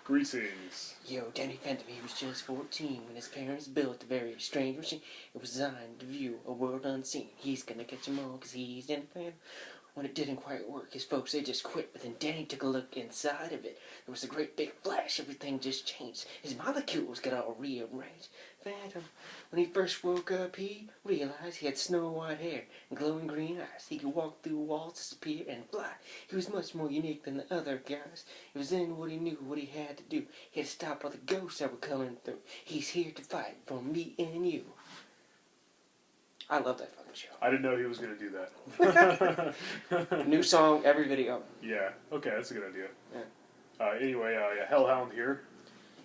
Greetings. Yo, Danny Phantom, he was just 14 when his parents built a very strange machine. It was designed to view a world unseen. He's gonna catch 'em all 'cause he's Danny Phantom. When it didn't quite work, his folks, they just quit. But then Danny took a look inside of it. There was a great big flash. Everything just changed. His molecules got all rearranged. Phantom, when he first woke up, he realized he had snow white hair and glowing green eyes. He could walk through walls, disappear, and fly. He was much more unique than the other guys. It was in what he knew, what he had to do. He had to stop all the ghosts that were coming through. He's here to fight for me and you. I love that fucking show. I didn't know he was going to do that. New song, every video. Yeah, okay, that's a good idea. Yeah. Anyway, Hellhound here.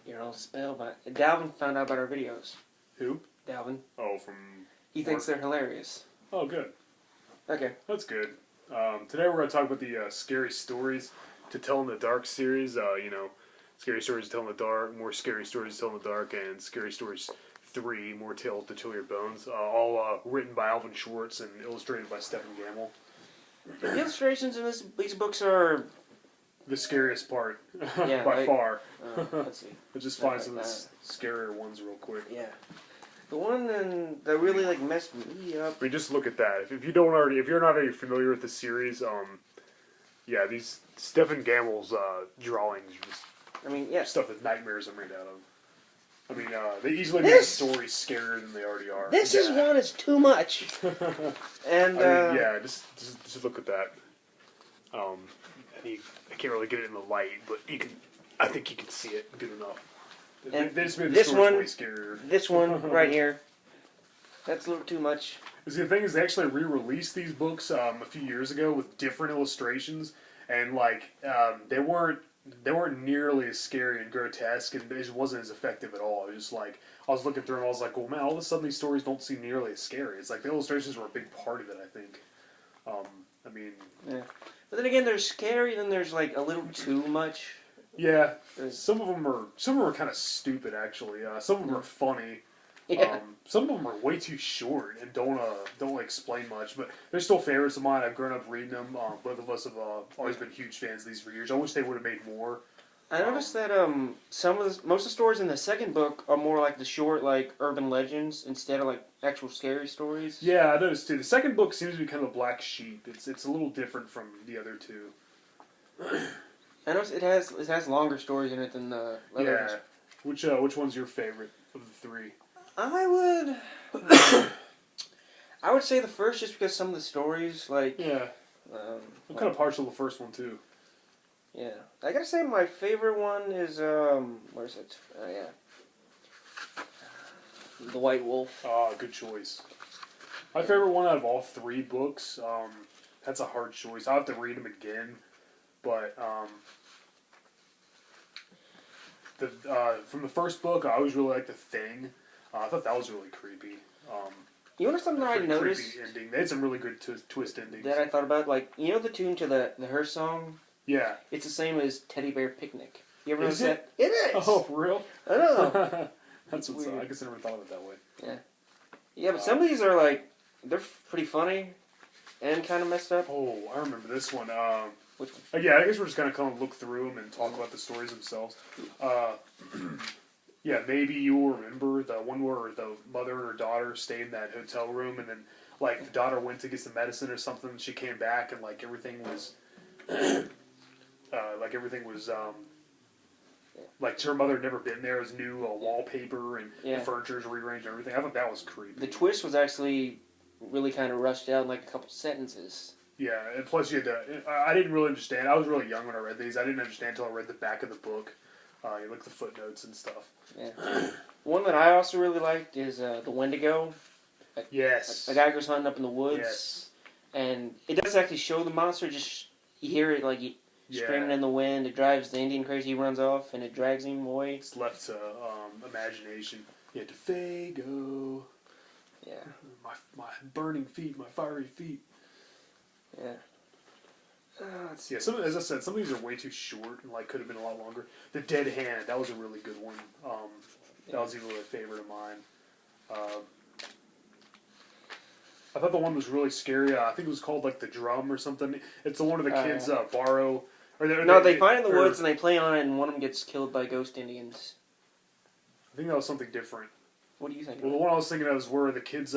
You're all spellbound. Dalvin found out about our videos. Who? Dalvin. Oh, from... He thinks they're hilarious. Oh, good. Okay. That's good. Today we're going to talk about the Scary Stories to Tell in the Dark series. Scary Stories to Tell in the Dark, More Scary Stories to Tell in the Dark, and Scary Stories 3, More Tales to Chill Your Bones. All written by Alvin Schwartz and illustrated by Stephen Gamble. The illustrations in these books are... The scariest part, Yeah, by far. Let's see. Let's just find some of the scarier ones real quick. Yeah. The one that really messed me up. I mean, just look at that. If you're not already familiar with the series, these Stephen Gamble's drawings are just. I mean, yeah. Stuff that nightmares are made out of. I mean, they easily make the stories scarier than they already are. This one is too much. And just look at that. I can't really get it in the light, but I think you can see it good enough. And they just made the this stories one, way scarier. This one right here, that's a little too much. See, the thing is, they actually re-released these books a few years ago with different illustrations, and they weren't nearly as scary and grotesque, and it just wasn't as effective at all. It was just like, I was looking through them, I was like, well, man, all of a sudden these stories don't seem nearly as scary. It's like the illustrations were a big part of it, I think. Yeah. But then again, they're scary, then there's a little too much. Yeah, some of them are kind of stupid, actually. Some of them are funny. Yeah. Some of them are way too short and don't explain much, but they're still favorites of mine. I've grown up reading them. Both of us have always been huge fans of these for years. I wish they would have made more. I noticed that most of the stories in the second book are more like the short, urban legends instead of actual scary stories. Yeah, I noticed too. The second book seems to be kind of a black sheep. It's a little different from the other two. I noticed it has longer stories in it than the others. Yeah. Which one's your favorite of the three? I would say the first, just because some of the stories, Yeah. I'm kind of partial to the first one, too. Yeah. I gotta say my favorite one is, where is it? The White Wolf. Good choice. My favorite one out of all three books, that's a hard choice. I'll have to read them again, but, from the first book, I always really liked The Thing. I thought that was really creepy. You know something I noticed? Ending. They had some really good twist endings. That I thought about? The tune to the Her song? Yeah. It's the same as Teddy Bear Picnic. You ever notice that? It is! Oh, for real? I know. That's what's up. I guess I never thought of it that way. Yeah. Yeah, but some of these are they're pretty funny and kind of messed up. Oh, I remember this one. Which one? Yeah, I guess we're just going to kind of look through them and talk about the stories themselves. Yeah, maybe you'll remember the one where the mother and her daughter stayed in that hotel room, and then, the daughter went to get some medicine or something, and she came back, and, everything was, her mother had never been there. It was new wallpaper, and the furniture's rearranged and everything. I thought that was creepy. The twist was actually really kind of rushed out in, a couple sentences. Yeah, and plus you had to, I didn't really understand. I was really young when I read these. I didn't understand until I read the back of the book. You look at the footnotes and stuff. Yeah. One that I also really liked is The Wendigo. Yes. A guy goes hunting up in the woods. Yes. And it doesn't actually show the monster, just you hear it screaming in the wind. It drives the Indian crazy. He runs off and it drags him away. It's left to imagination. You had to Fago. Yeah. My burning feet, my fiery feet. Yeah. Yeah, as I said, some of these are way too short and could have been a lot longer. The Dead Hand, that was a really good one. That was even a favorite of mine. I thought the one was really scary. I think it was called The Drum or something. It's the one of the kids borrow No, they find it in the woods and they play on it, and one of them gets killed by ghost Indians. I think that was something different. What do you think? Well, the one I was thinking of is where the kids,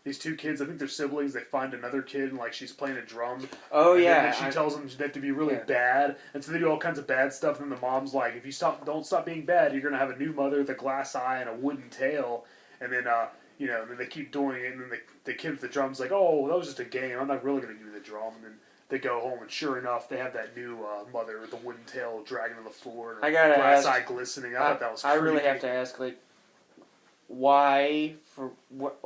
these two kids, I think they're siblings, they find another kid and like she's playing a drum. Oh and yeah. then she tells them that to be really bad, and so they do all kinds of bad stuff. And the mom's like, "If you don't stop being bad, you're gonna have a new mother with a glass eye and a wooden tail." And then then they keep doing it, and then the kid with the drum's like, "Oh, that was just a game. I'm not really gonna do the drum." And then they go home, and sure enough, they have that new mother with the wooden tail dragging on the floor, and I gotta glass ask, eye glistening. I thought that was. I creepy. really have to ask, like, why?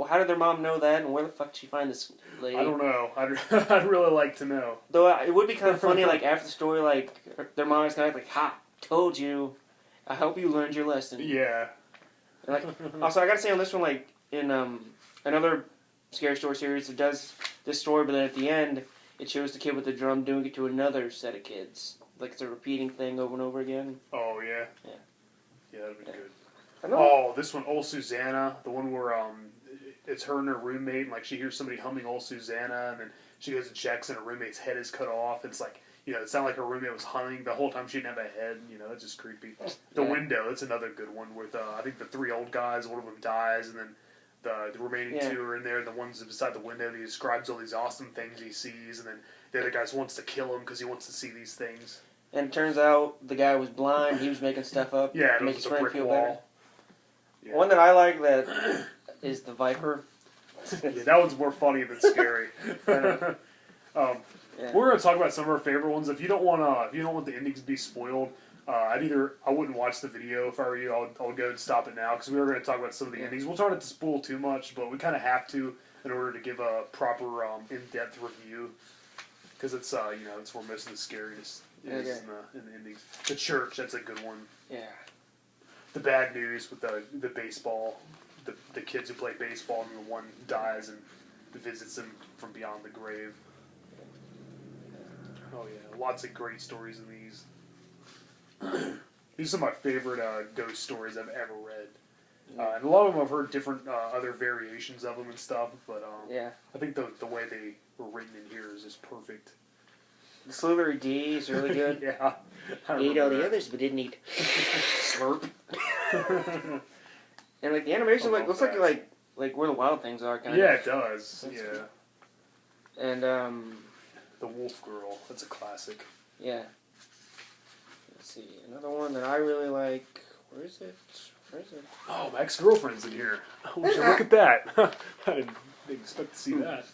How did their mom know that, and where the fuck did she find this lady? I don't know. I'd really like to know. Though it would be kind of funny, like after the story, like their mom's kind of like, "Ha, told you. I hope you learned your lesson." Yeah. And, like, also, I gotta say on this one, like in another scary story series, it does this story, but then at the end, it shows the kid with the drum doing it to another set of kids. Like it's a repeating thing over and over again. Oh yeah. Yeah. Yeah, that'd be good. I know. Oh, this one, Old Susanna, the one where it's her and her roommate, and like she hears somebody humming Old Susanna, and then she goes and checks, and her roommate's head is cut off. It's like, it sounded like her roommate was humming the whole time she didn't have a head. It's just creepy. The Window, that's another good one with I think the three old guys, one of them dies, and then the remaining two are in there. The one's beside the window, and he describes all these awesome things he sees, and then the other guy wants to kill him because he wants to see these things. And it turns out the guy was blind. He was making stuff up Yeah, to it make was his a friend brick feel wall. better. Yeah. One that I like that is the Viper. Yeah, that one's more funny than scary. Yeah. We're gonna talk about some of our favorite ones. If you don't want the endings to be spoiled, I wouldn't watch the video if I were you. I would go and stop it now because we were going to talk about some of the endings. We'll try not to spoil too much, but we kind of have to in order to give a proper in-depth review because it's it's where most of the scariest is in the endings. The Church, that's a good one. Yeah. The Bad News with the baseball, the kids who play baseball, and the one dies and visits them from beyond the grave. Oh yeah, lots of great stories in these. These are some of my favorite ghost stories I've ever read. And a lot of them I've heard different other variations of them and stuff, but I think the way they were written in here is just perfect. The Slithery D is really good. Yeah. Ate all the others, but didn't eat. Slurp. And like the animation, like looks like where the wild things are, kind of. Yeah, it does. That's yeah. cool. And The Wolf Girl. That's a classic. yeah. Let's see, another one that I really like. Where is it? Oh, my ex-girlfriend's in here. Would you look at that? I didn't expect to see that.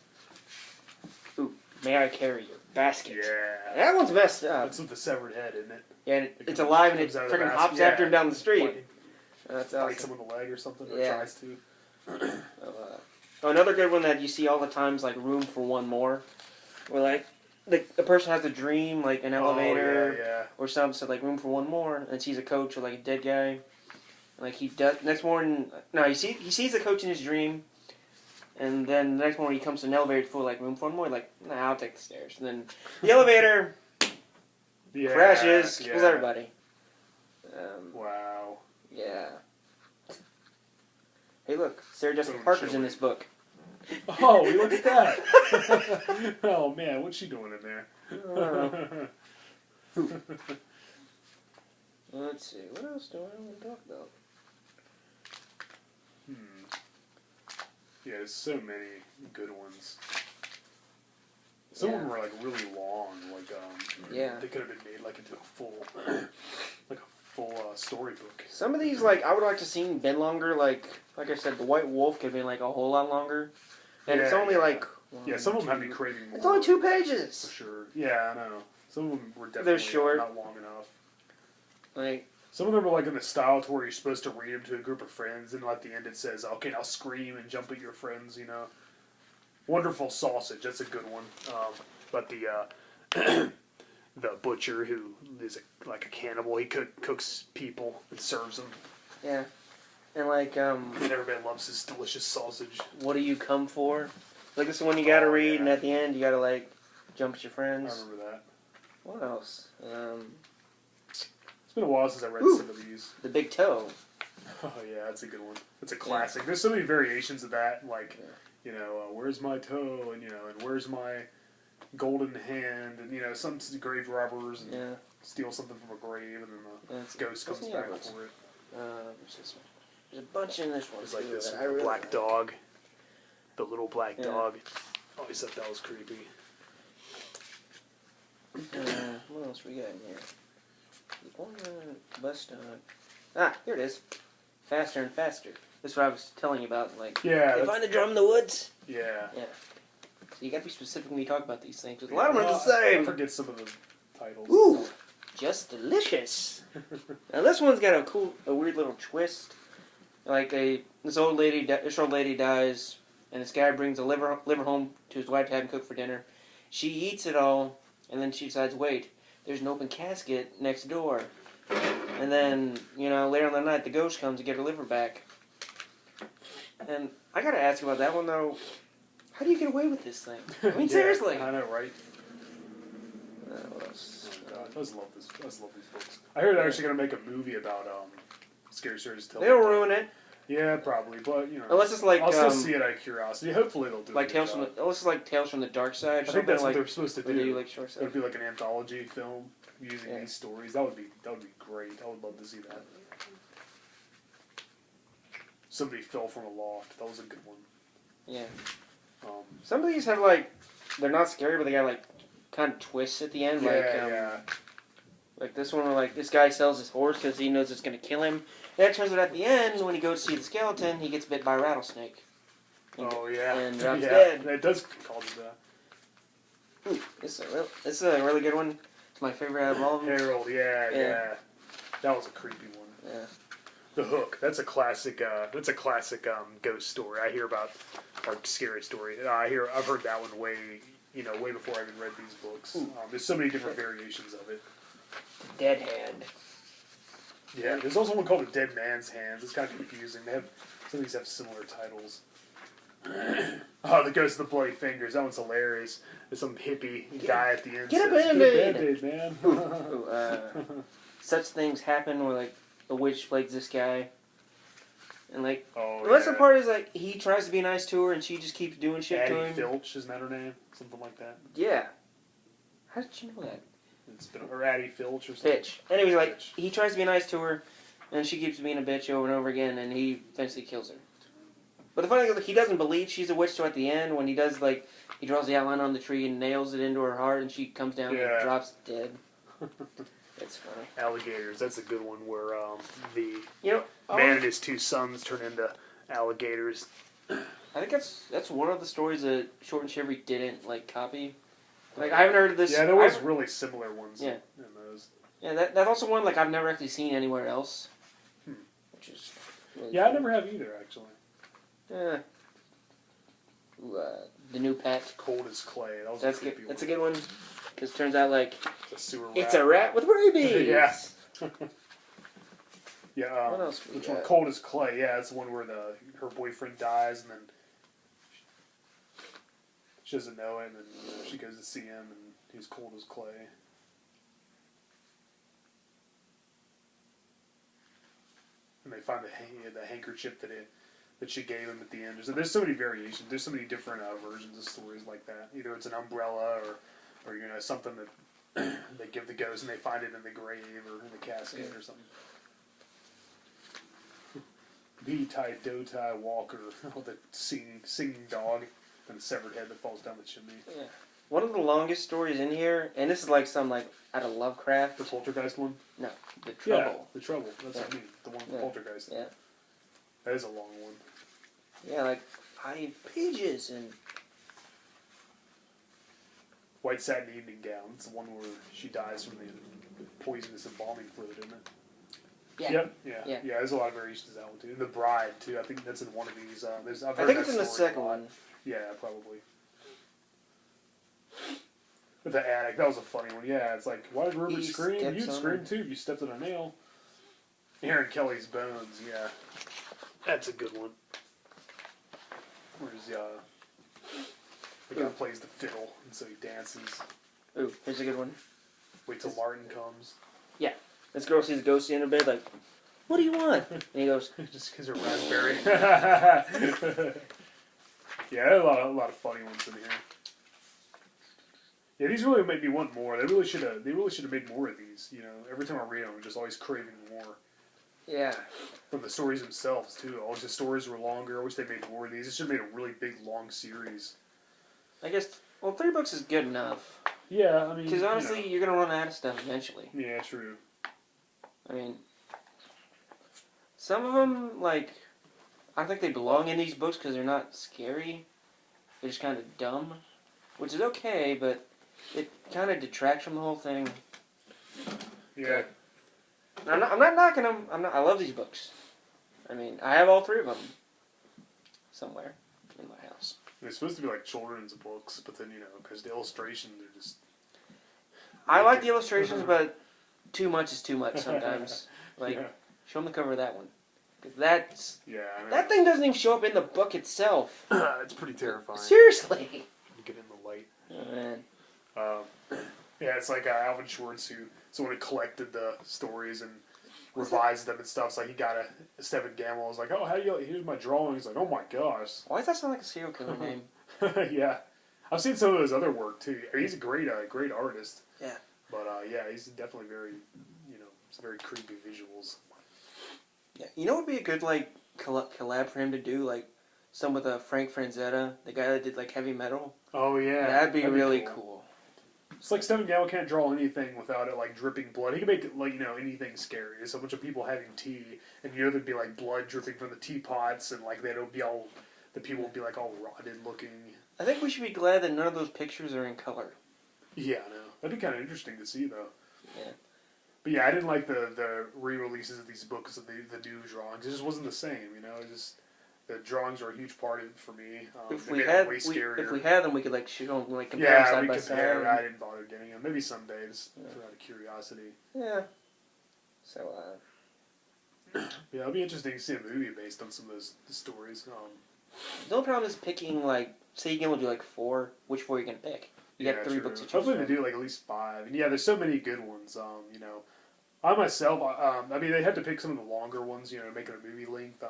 Ooh, May I Carry Your Basket? Yeah. That one's messed up. That's with the severed head, isn't it? Yeah, and it's alive and it comes out of the freaking basket. hops after him down the street. Like, That's bites awesome. him on the leg or something, or Yeah. tries to. Another good one that you see all the time is like Room for One More, where like the person has a dream, like an elevator Oh, yeah. or something, so like Room for One More, and sees a coach or like a dead guy. Like he does next morning. No, he sees the coach in his dream, and then the next morning he comes to an elevator full like Room for One More. Like, nah, I'll take the stairs. And then the elevator Yeah, crashes, kills yeah. everybody. Wow. Yeah. Hey, look, Sarah Jessica Boom, Parker's in chilling. this book. Oh, look at that! Oh man, what's she doing in there? Let's see, what else do I want to talk about? Yeah, there's so many good ones. Some of them were like really long, like they could have been made like into a full, storybook. Some of these, like, I would like to see been longer. Like I said, the White Wolf could have been like a whole lot longer, and it's only like some of them have me craving more. It's only 2 pages. For sure. Yeah, I know. Some of them were definitely They're short. not long enough. Like Some of them are like in the style to where you're supposed to read them to a group of friends, and at the end it says, "Okay, now scream and jump at your friends." Wonderful Sausage. That's a good one. But the the butcher who is like a cannibal, he cooks people and serves them, yeah, and like and everybody loves his delicious sausage. what do you come for? Like this is one you gotta read, yeah. and at the end you gotta like jump at your I friends. remember that. What else? It's been a while since I read some of these. The Big Toe. Oh yeah, that's a good one. It's a classic. There's so many variations of that, like where's my toe, and and where's my golden hand, and some grave robbers and Yeah. steal something from a grave, and then Yeah, the ghost comes back for it. There's a bunch in this one. It's like too this that I really black like. dog, the little black Yeah. dog. I always thought that was creepy. What else we got in here? Bus dog. Ah, here it is. Faster and faster. That's what I was telling you about. Like, Yeah. they find the drum in the woods. Yeah. Yeah. So you got to be specific when you talk about these things. 'Cause a lot of them are the I same. forget some of the titles. Ooh, just delicious. Now this one's got a weird little twist. Like this old lady dies, and this guy brings a liver home to his wife to have him cook for dinner. She eats it all, and then she decides, wait, there's an open casket next door. And then, later on the night, the ghost comes to get her liver back. And I gotta ask you about that one, though. How do you get away with this thing? I mean, Yeah, seriously. I know, right? What else? Oh, God, I just love this. I just love these books. I heard they're actually going to make a movie about Scary Stories to Tell. They'll ruin it. Yeah, probably, but Unless it's like I'll still see it out of curiosity. Hopefully they'll do like it. unless it's like Tales from the Dark Side. Or I think that's like, what they're supposed to where they do. do like short It stuff. would be like an anthology film using Yeah. these stories. That would be great. I would love to see that. Somebody fell from a loft. That was a good one. Yeah. Um, Some of these have like they're not scary, but they got like kind of twists at the end. yeah. Like this one where like this guy sells his horse because he knows it's gonna kill him. And it turns out at the end when he goes to see the skeleton, he gets bit by a rattlesnake. Oh yeah. And drops yeah. dead. It does call it that. Ooh, this is a really good one. It's my favorite out of all of them. Harold. Yeah. Yeah. That was a creepy one. Yeah. The Hook. That's a classic. Ghost story. I hear about scary story. I've heard that one way before I even read these books. There's so many different variations of it. Dead Hand. Yeah, there's also one called A Dead Man's Hands. It's kind of confusing. Some of these have similar titles. The Ghost of the Bloody Fingers. That one's hilarious. There's some hippie guy at the end. Get a says, Band-Aid!" "Get a Band-Aid, man. Ooh, such things happen where like the witch plagues this guy. And like Oh, the lesson part is like he tries to be nice to her and she just keeps doing shit to Addie him. Filch, isn't that her name? Something like that. Yeah. How did you know that? Or Addie Filch or something. Bitch. Anyways, like Bitch. he tries to be nice to her, and she keeps being a bitch over and over again, and he eventually kills her. But the funny thing is, like, he doesn't believe she's a witch. So at the end, when he does, like, he draws the outline on the tree and nails it into her heart, and she comes down Yeah. and drops dead. It's funny. Alligators. That's a good one where the You know, man and his two sons turn into alligators. I think that's one of the stories that Short and Shivery didn't like copy. Like I haven't heard of this. Yeah, there was really similar ones. Yeah. In those. Yeah, that's also one like I've never actually seen anywhere else. Which is really Yeah, I cool. never have either actually. Yeah. Ooh, the new pet. Cold as clay. That was That's a creepy good. one. That's a good one. Because it turns out like It's a sewer rat. it's a rat with rabies. Yeah. Yeah. What else we Which one? got? Cold as clay. Yeah, that's the one where her boyfriend dies and then she doesn't know it, and then she goes to see him and he's cold as clay. And they find the handkerchief that she gave him at the end. There's so many variations. There's so many different versions of stories like that. Either it's an umbrella or something that they give the ghost and they find it in the grave or in the casket or something. V-tie, doe-tie, walker, with a singing dog and a severed head that falls down the chimney. Yeah. One of the longest stories in here, and this is like some like out of Lovecraft. The Poltergeist one? No, the Trouble. Yeah, the Trouble. That's what I mean. The one with the Poltergeist. Yeah. That is a long one. Yeah, like 5 pages and. White Satin Evening Gown. It's the one where she dies from the poisonous embalming fluid, isn't it? Yeah. Yep. Yeah. Yeah, there's a lot of variations of that one too. And The Bride too. I think that's in one of these. I've I heard think that it's in the story a second lot. one. Yeah, probably. With the attic, that was a funny one. Yeah, it's like, why did Rupert He scream? steps You'd on scream her. too if you stepped on a nail. Aaron Kelly's Bones, yeah. That's a good one. Where's the guy plays the fiddle, and so he dances. Ooh, here's a good one. Wait till Martin comes. This girl sees a ghost in her bed, like, what do you want? And he goes, Just because they're raspberry. Yeah, a lot of funny ones in here. Yeah, these really made me want more. They really should have. They really should have made more of these. You know, every time I read them, I'm just always craving more. Yeah. From the stories themselves too. Always the stories were longer. I wish they made more of these. They should have made a really big, long series. I guess. Well, 3 books is good enough. Yeah, I mean, Because honestly, you're gonna run out of stuff eventually. Yeah, true. I mean, some of them like, I think they belong in these books because they're not scary. They're just kind of dumb, which is okay, but it kind of detracts from the whole thing. Yeah. I'm not knocking them. I love these books. I mean, I have all 3 of them somewhere in my house. They're supposed to be like children's books, but then because the illustrations are just. I like the illustrations, but too much is too much sometimes. Like, show them the cover of that one. 'Cause that's... Yeah, I know. That thing doesn't even show up in the book itself. It's pretty terrifying. Seriously. You get in the light. Oh, man. Yeah, it's like Alvin Schwartz, who someone who collected the stories and revised them and stuff. It's like he got a Stephen Gamble was like, oh, how do you? Here's my drawing. He's like, oh my gosh. Why does that sound like a serial killer name? Yeah, I've seen some of his other work too. He's a great artist. Yeah. But yeah, he's definitely very, it's very creepy visuals. Yeah. You know what would be a good like collab for him to do? Like some with Frank Franzetta, the guy that did like heavy metal. Oh yeah, That'd be really cool. It's like Stephen Gamble can't draw anything without it like dripping blood. He can make it like anything scary. It's a bunch of people having tea, and there'd be like blood dripping from the teapots, and like the people would be like all rotted looking. I think we should be glad that none of those pictures are in color. Yeah, I know. That'd be kind of interesting to see though. Yeah. But yeah, I didn't like the re-releases of these books of the new drawings. It just wasn't the same, It just the drawings are a huge part of it for me. If they we made it had way scarier. if we had them, we could like shoot them, like compare them Yeah, side we by compare. side. I didn't bother getting them. Maybe someday, just out of curiosity. Yeah. So Yeah, it'll be interesting to see a movie based on some of those stories. the only problem is picking like, say you can only do like 4. Which 4 are you gonna pick? You got 3 true. books to choose Hopefully from. they do like at least 5. And yeah, there's so many good ones. I myself, I mean, they had to pick some of the longer ones, to make it a movie length.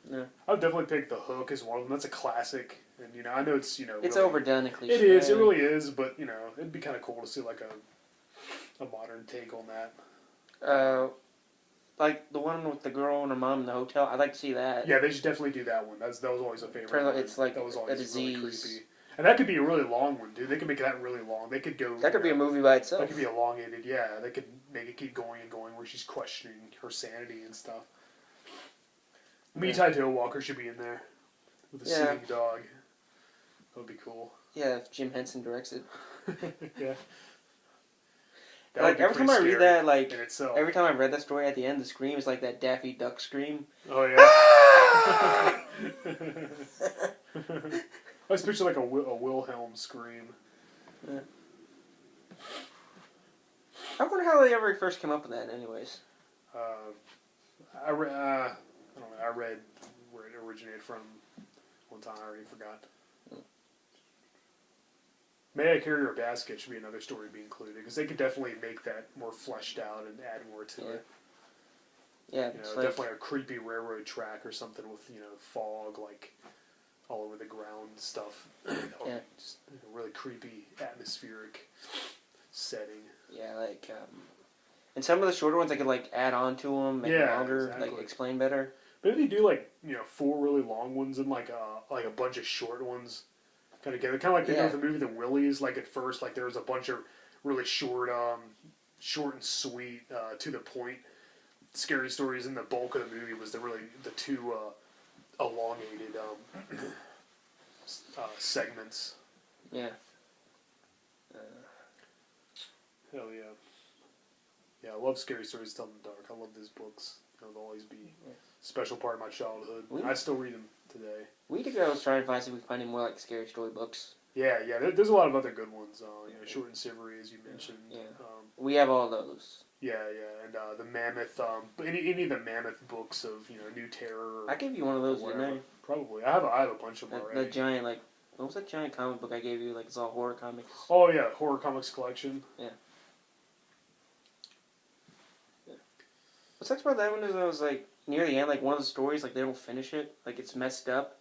Yeah. I would definitely pick The Hook as one of them. That's a classic, and I know it's It's really, overdone and cliche. It is. It really is. But it'd be kind of cool to see like a modern take on that. Like the one with the girl and her mom in the hotel. I'd like to see that. Yeah, they should definitely do that one. That was always a favorite. Turns out it's like that was a always disease. really creepy. And that could be a really long one, dude. They could make that really long. They could go. That could be a movie by itself. That could be elongated. Yeah, they could make it keep going and going, where she's questioning her sanity and stuff. Me Tai To Walker should be in there with a singing dog. That would be cool. Yeah, if Jim Henson directs it. Yeah. Like every time I read that, like in itself. every time I read that story, at the end the scream is like that Daffy Duck scream. Oh yeah. I was picturing like a Wilhelm scream. Yeah. I wonder how they ever first came up with that. Anyways. I don't know. I read where it originated from one time. I already forgot. May I Carry Your Basket should be another story to be included, because they could definitely make that more fleshed out and add more to it. Yeah, definitely a creepy railroad track or something with fog like all over the ground and stuff. Yeah, just a really creepy atmospheric setting. Yeah, like and some of the shorter ones I could like add on to them, make them longer, exactly. like explain better. But if you do like 4 really long ones and like a bunch of short ones. Kind of like they did with the movie The Willies. Like at first, like there was a bunch of really short and sweet, to the point, scary stories, and the bulk of the movie was the 2 elongated segments. Yeah. Hell yeah. Yeah, I love scary stories told in the dark. I love these books. They'll always be a special part of my childhood. I still read them today. We need to go try and find if we can find any more like scary story books. Yeah. There's a lot of other good ones. Short and Shivery, as you mentioned. Yeah. We have all those. Yeah, and the Mammoth. Any of the Mammoth books of New Terror. I gave you one of those, didn't I? Probably. I have a bunch of them already. The giant what was that giant comic book I gave you? Like it's all horror comics. Oh yeah, horror comics collection. Yeah. What sucks about that one is I was like near the end, like one of the stories, like they don't finish it, like it's messed up.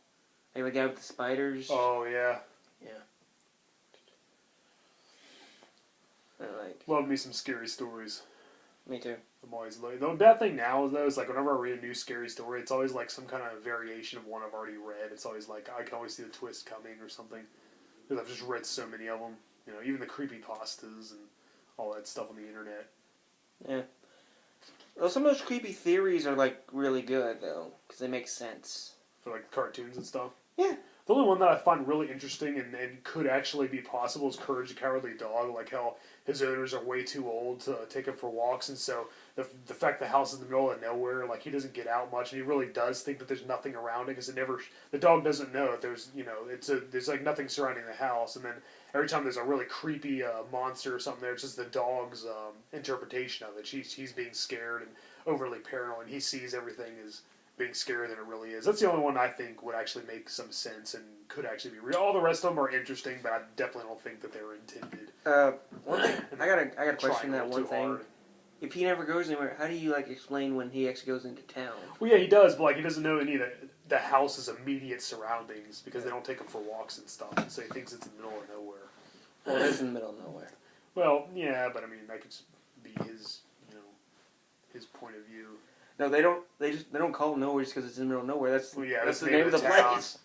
Like the guy with the spiders. Oh yeah. Yeah. Love me some scary stories. Me too. I'm always like, the bad thing now though is like whenever I read a new scary story, it's always like some kind of variation of one I've already read. It's always like I can always see the twist coming or something because I've just read so many of them. You know, even the creepypastas and all that stuff on the internet. Yeah. Well, some of those creepy theories are like really good though, because they make sense. For like cartoons and stuff. Yeah. The only one that I find really interesting and could actually be possible is Courage the Cowardly Dog. Like how his owners are way too old to take him for walks, and so the fact the house is in the middle of nowhere, like he doesn't get out much, and he really does think that there's nothing around it because the dog doesn't know that there's there's like nothing surrounding the house, and then every time there's a really creepy monster or something there, it's just the dog's interpretation of it. He's being scared and overly paranoid, and he sees everything as being scarier than it really is. That's the only one I think would actually make some sense and could actually be real. All the rest of them are interesting, but I definitely don't think that they were intended. One thing I got a question. That one thing. Hard. If he never goes anywhere, how do you like explain when he actually goes into town? Well, yeah, he does, but like he doesn't know any of the house's immediate surroundings because they don't take him for walks and stuff, and so he thinks it's in the middle of nowhere. Well, it is in the middle of nowhere. Well, yeah, but I mean that could just be his, his point of view. No, they don't. They don't call it nowhere just because it's in the middle of nowhere. That's the name of the town. place.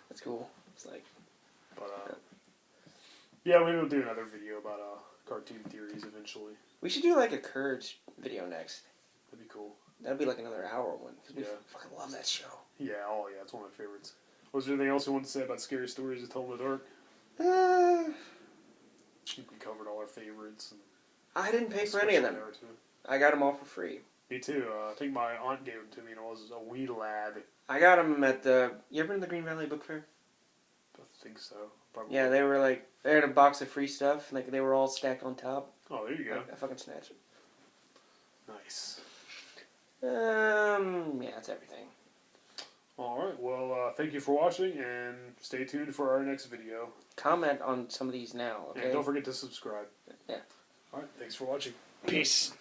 That's cool. It's like, but yeah, maybe we'll do another video about cartoon theories eventually. We should do like a Courage video next. That'd be cool. That'd be like another hour one because we Yeah. fucking love that show. Yeah, it's one of my favorites. Was there anything else you wanted to say about Scary Stories to Tell in the Dark? Uh, I think we covered all our favorites. And I didn't pay for any of them. I got them all for free. Me too. I think my aunt gave them to me, and it was a wee lad. I got them at the. You ever been to the Green Valley Book Fair? I think so. Probably. Yeah, they were like they had a box of free stuff. Like they were all stacked on top. Oh, there you go. I fucking snatched it. Nice. Yeah, that's everything. All right. Well, thank you for watching, and stay tuned for our next video. Comment on some of these now, okay? And don't forget to subscribe. Yeah. All right. Thanks for watching. Peace.